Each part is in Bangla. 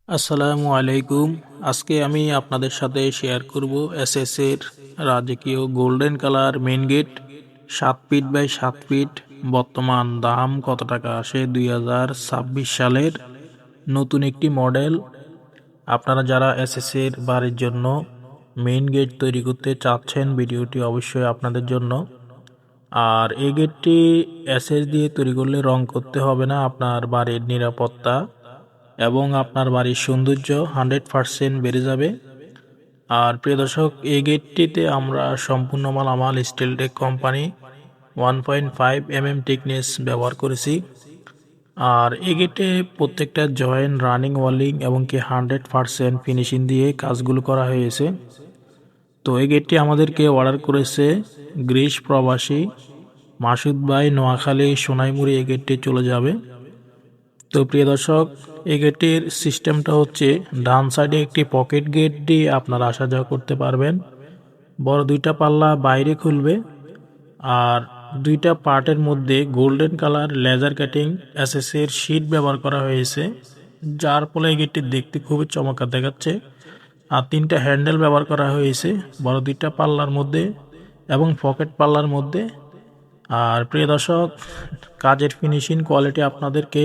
আসসালামু আলাইকুম। আজকে আমি আপনাদের সাথে শেয়ার করব এসএস এর রাজকীয় golden colour main gate 7 feet by 7 feet. বর্তমান দাম কত টাকা আসে 2026 সালের নতুন একটি মডেল। আপনারা যারা এসএস এর বাড়ির জন্য মেইন গেট তৈরি করতে চাচ্ছেন, ভিডিওটি অবশ্যই আপনাদের জন্য। আর এই গেটটি এসএস দিয়ে তৈরি করলে রং করতে হবে না। আপনার বাড়ির নিরাপত্তা এবং আপনার বাড়ির সৌন্দর্য 100% বেড়ে যাবে। আর প্রিয় দর্শক, এই গেটটিতে আমরা সম্পূর্ণ মালামাল স্টিলটেক কোম্পানি 1.5 mm টিকনেস ব্যবহার করেছি। আর এই গেটে প্রত্যেকটা জয়েন্ট রানিং ওয়ালিং এবং কি 100% ফিনিশিং দিয়ে কাজগুলো করা হয়েছে। তো এই গেটটি আমাদেরকে অর্ডার করেছে গ্রিস প্রবাসী মাসুদ ভাই, নোয়াখালী সোনাইমুড়ি। এই গেটটি চলে যাবে। তো প্রিয় দর্শক, এই গেটের সিস্টেমটা হচ্ছে ডান সাইডে একটি পকেট গেট দিয়ে আপনারা আসা যাওয়া করতে পারবেন। বড় দুইটা পাল্লা বাইরে খুলবে। আর দুইটা পার্টের মধ্যে golden colour laser cutting SS এর শীট ব্যবহার করা হয়েছে, যার ফলে এই গেটটি দেখতে খুবই চমৎকার দেখাচ্ছে। আর তিনটা হ্যান্ডেল ব্যবহার করা হয়েছে বড় দুইটা পাল্লার মধ্যে এবং পকেট পাল্লার মধ্যে। আর প্রিয় দর্শক, কাজের ফিনিশিং কোয়ালিটি আপনাদেরকে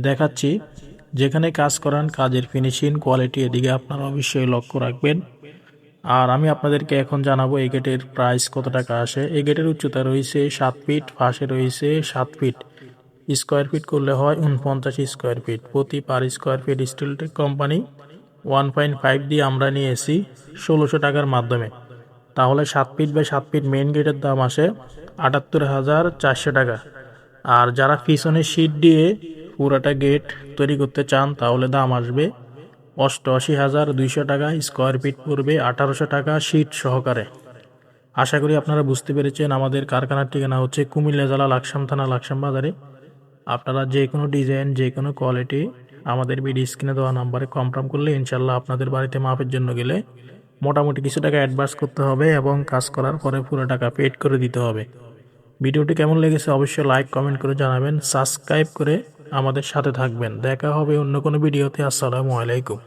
দেখাচ্ছি। যেখানে কাজ করান কাজের ফিনিশিং কোয়ালিটি, এদিকে আপনারা অবশ্যই লক্ষ্য রাখবেন। আর আমি আপনাদেরকে এখন জানাবো এই গেটের প্রাইস কত টাকা আসে। এই গেটের উচ্চতা রয়েছে 7 ফিট, পাশে রয়েছে 7 ফিট। স্কোয়ার ফিট করলে হয় 49 স্কোয়ার ফিট। প্রতি per square feet Steeltech company 1.5 দিয়ে আমরা নিয়েছি 1600 টাকার মাধ্যমে। তাহলে 7 ফিট বাই 7 ফিট মেইন গেটের দাম আসে 78,400 টাকা। আর যারা পিছনে শীট দিয়ে পুরাটা গেট তৈরি করতে চান তাহলে দাম আসবে 88,200 টাকা। স্কোয়ার ফিট পড়বে 1800 টাকা শীট সহকারে। আশা করি আপনারা বুঝতে পেরেছেন। আমাদের কারখানার ঠিকানা হচ্ছে কুমিল্লা জেলা লাকসাম থানা, লাকসাম বাজারে। আপনারা যে কোনো ডিজাইন, যে কোনো কোয়ালিটি আমাদের ভিডিও স্ক্রিনে দেওয়া নাম্বারে কনফার্ম করলে ইনশাল্লাহ আপনাদের বাড়িতে মাপের জন্য গেলে মোটামুটি কিছু টাকা অ্যাডভান্স করতে হবে এবং কাজ করার পরে পুরো টাকা পেড করে দিতে হবে। ভিডিওটি কেমন লেগেছে অবশ্যই লাইক কমেন্ট করে জানাবেন, সাবস্ক্রাইব করে আমাদের সাথে থাকবেন। দেখা হবে অন্য কোনো ভিডিওতে। আসসালামু আলাইকুম।